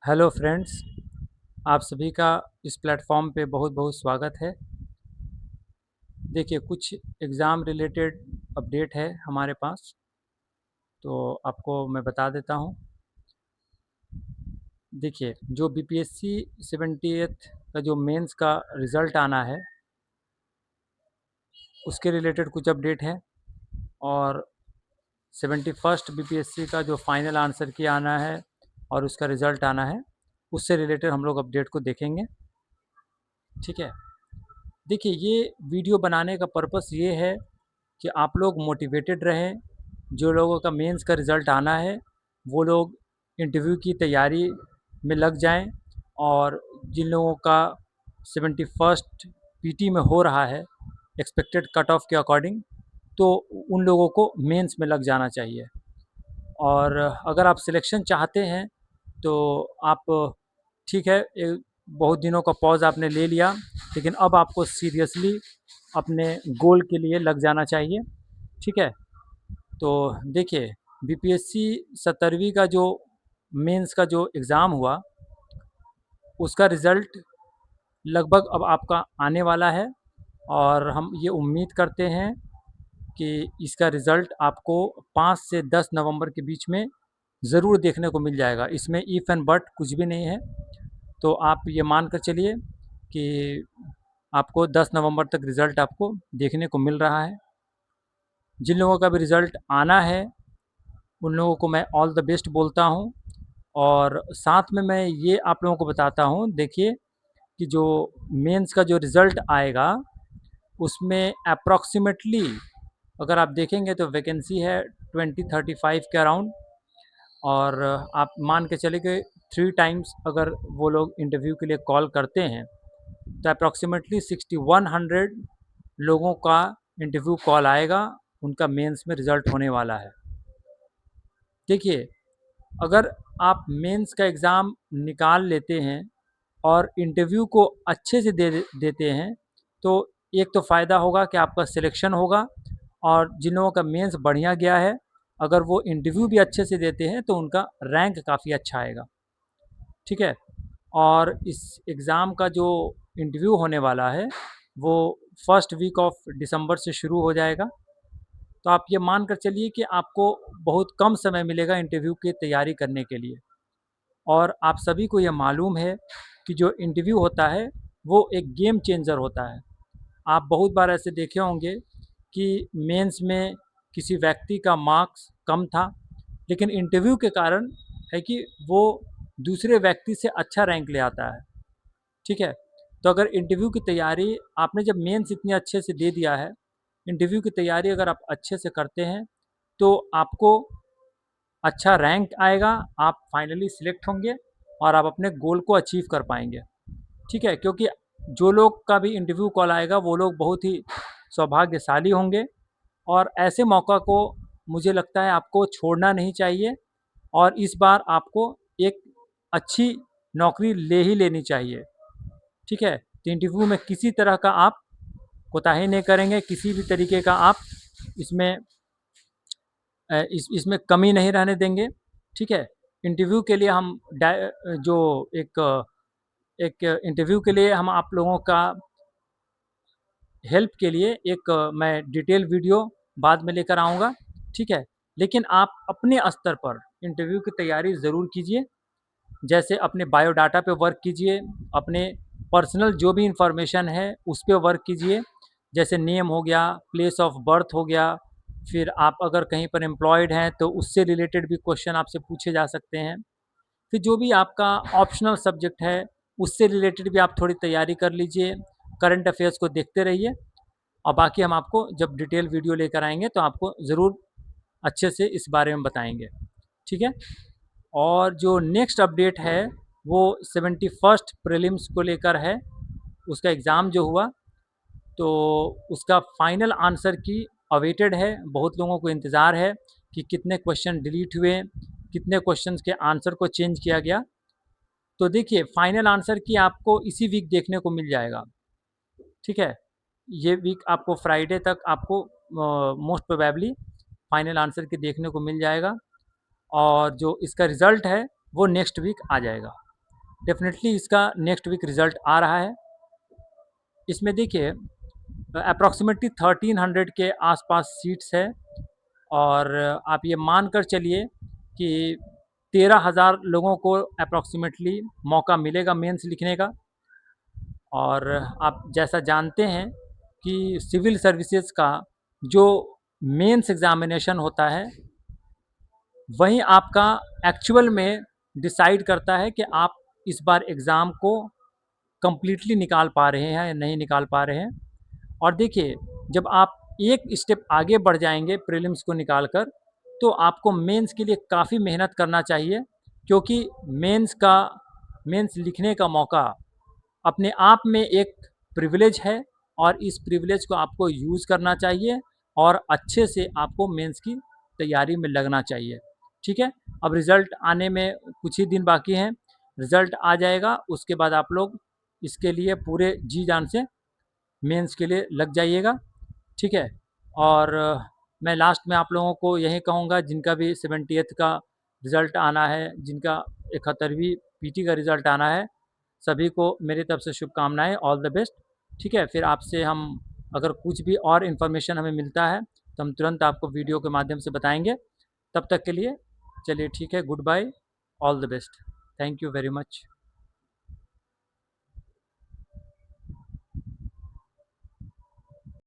Hello friends, आप सभी का इस प्लेटफॉर्म पे बहुत बहुत स्वागत है। देखिए, कुछ एग्ज़ाम रिलेटेड अपडेट है हमारे पास, तो आपको मैं बता देता हूँ। देखिए, जो बीपीएससी 70th का जो मेंस का रिज़ल्ट आना है, उसके रिलेटेड कुछ अपडेट है। और 71st बीपीएससी का जो फाइनल आंसर की आना है और उसका रिज़ल्ट आना है, उससे रिलेटेड हम लोग अपडेट को देखेंगे। ठीक है। देखिए, ये वीडियो बनाने का पर्पस ये है कि आप लोग मोटिवेटेड रहें। जो लोगों का मेंस का रिज़ल्ट आना है, वो लोग इंटरव्यू की तैयारी में लग जाएं। और जिन लोगों का 71st पीटी में हो रहा है एक्सपेक्टेड कट ऑफ के अकॉर्डिंग, तो उन लोगों को मेंस में लग जाना चाहिए। और अगर आप सिलेक्शन चाहते हैं तो आप, ठीक है, बहुत दिनों का पॉज आपने ले लिया, लेकिन अब आपको सीरियसली अपने गोल के लिए लग जाना चाहिए। ठीक है। तो देखिए, बीपीएससी 70वीं का जो मेंस का जो एग्ज़ाम हुआ, उसका रिज़ल्ट लगभग अब आपका आने वाला है। और हम ये उम्मीद करते हैं कि इसका रिज़ल्ट आपको 5 से 10 नवंबर के बीच में ज़रूर देखने को मिल जाएगा। इसमें इफ़ एंड बट कुछ भी नहीं है। तो आप ये मान कर चलिए कि आपको 10 नवंबर तक रिज़ल्ट आपको देखने को मिल रहा है। जिन लोगों का भी रिज़ल्ट आना है, उन लोगों को मैं ऑल द बेस्ट बोलता हूँ। और साथ में मैं ये आप लोगों को बताता हूँ, देखिए, कि जो मेंस का जो रिज़ल्ट आएगा, उसमें अप्रॉक्सिमेटली अगर आप देखेंगे तो वैकेंसी है 2035 के अराउंड। और आप मान के चलिए कि 3 टाइम्स अगर वो लोग इंटरव्यू के लिए कॉल करते हैं, तो अप्रॉक्सिमेटली 6100 लोगों का इंटरव्यू कॉल आएगा, उनका मेंस में रिज़ल्ट होने वाला है। देखिए, अगर आप मेंस का एग्ज़ाम निकाल लेते हैं और इंटरव्यू को अच्छे से देते हैं, तो एक तो फ़ायदा होगा कि आपका सिलेक्शन होगा। और जिन लोगों का मेंस बढ़िया गया है, अगर वो इंटरव्यू भी अच्छे से देते हैं तो उनका रैंक काफ़ी अच्छा आएगा। ठीक है। और इस एग्ज़ाम का जो इंटरव्यू होने वाला है, वो फर्स्ट वीक ऑफ दिसंबर से शुरू हो जाएगा। तो आप ये मान कर चलिए कि आपको बहुत कम समय मिलेगा इंटरव्यू की तैयारी करने के लिए। और आप सभी को ये मालूम है कि जो इंटरव्यू होता है, वो एक गेम चेंजर होता है। आप बहुत बार ऐसे देखे होंगे कि मेंस में किसी व्यक्ति का मार्क्स कम था, लेकिन इंटरव्यू के कारण है कि वो दूसरे व्यक्ति से अच्छा रैंक ले आता है। ठीक है। तो अगर इंटरव्यू की तैयारी आपने जब मेंस इतने अच्छे से दे दिया है, इंटरव्यू की तैयारी अगर आप अच्छे से करते हैं, तो आपको अच्छा रैंक आएगा, आप फाइनली सिलेक्ट होंगे और आप अपने गोल को अचीव कर पाएंगे। ठीक है। क्योंकि जो लोग का भी इंटरव्यू कॉल आएगा, वो लोग बहुत ही सौभाग्यशाली होंगे। और ऐसे मौका को मुझे लगता है आपको छोड़ना नहीं चाहिए। और इस बार आपको एक अच्छी नौकरी ले ही लेनी चाहिए। ठीक है। तो इंटरव्यू में किसी तरह का आप कोताही नहीं करेंगे, किसी भी तरीके का आप इसमें इसमें कमी नहीं रहने देंगे। ठीक है। इंटरव्यू के लिए हम जो एक एक इंटरव्यू के लिए हम आप लोगों का हेल्प के लिए एक मैं डिटेल वीडियो बाद में लेकर आऊँगा। ठीक है। लेकिन आप अपने स्तर पर इंटरव्यू की तैयारी ज़रूर कीजिए। जैसे अपने बायोडाटा पे वर्क कीजिए, अपने पर्सनल जो भी इंफॉर्मेशन है उस पे वर्क कीजिए। जैसे नेम हो गया, प्लेस ऑफ बर्थ हो गया, फिर आप अगर कहीं पर एम्प्लॉयड हैं तो उससे रिलेटेड भी क्वेश्चन आपसे पूछे जा सकते हैं। फिर जो भी आपका ऑप्शनल सब्जेक्ट है, उससे रिलेटेड भी आप थोड़ी तैयारी कर लीजिए। करंट अफेयर्स को देखते रहिए। और बाकी हम आपको जब डिटेल वीडियो लेकर आएँगे तो आपको ज़रूर अच्छे से इस बारे में बताएँगे। ठीक है। और जो नेक्स्ट अपडेट है, वो 71st प्रीलिम्स को लेकर है। उसका एग्ज़ाम जो हुआ, तो उसका फाइनल आंसर की अवेटेड है। बहुत लोगों को इंतज़ार है कि कितने क्वेश्चन डिलीट हुए, कितने क्वेश्चंस के आंसर को चेंज किया गया। तो देखिए, फाइनल आंसर की आपको इसी वीक देखने को मिल जाएगा। ठीक है। ये वीक आपको फ्राइडे तक आपको मोस्ट प्रोबेबली फाइनल आंसर की देखने को मिल जाएगा। और जो इसका रिज़ल्ट है, वो नेक्स्ट वीक आ जाएगा। डेफिनेटली इसका नेक्स्ट वीक रिज़ल्ट आ रहा है। इसमें देखिए अप्रॉक्सीमेटली 1300 के आसपास सीट्स है और आप ये मान कर चलिए कि 13,000 लोगों को अप्रॉक्सीमेटली मौका मिलेगा मेंस लिखने का। और आप जैसा जानते हैं कि सिविल सर्विसेज का जो मेंस एग्ज़ामिनेशन होता है वही आपका एक्चुअल में डिसाइड करता है कि आप इस बार एग्ज़ाम को कंप्लीटली निकाल पा रहे हैं या नहीं निकाल पा रहे हैं। और देखिए जब आप एक स्टेप आगे बढ़ जाएंगे प्रीलिम्स को निकाल कर तो आपको मेंस के लिए काफ़ी मेहनत करना चाहिए, क्योंकि मेंस लिखने का मौका अपने आप में एक प्रिविलेज है और इस प्रिविलेज को आपको यूज़ करना चाहिए और अच्छे से आपको मेंस की तैयारी में लगना चाहिए। ठीक है, अब रिज़ल्ट आने में कुछ ही दिन बाकी हैं, रिज़ल्ट आ जाएगा उसके बाद आप लोग इसके लिए पूरे जी जान से मेंस के लिए लग जाइएगा। ठीक है, और मैं लास्ट में आप लोगों को यही कहूँगा जिनका भी 70th का रिज़ल्ट आना है, जिनका 71वीं पीटी का रिज़ल्ट आना है, सभी को मेरी तरफ से शुभकामनाएँ, ऑल द बेस्ट। ठीक है, फिर आपसे हम अगर कुछ भी और इन्फॉर्मेशन हमें मिलता है तो हम तुरंत आपको वीडियो के माध्यम से बताएँगे। तब तक के लिए चलिए ठीक है, good bye, all the best. Thank you very much.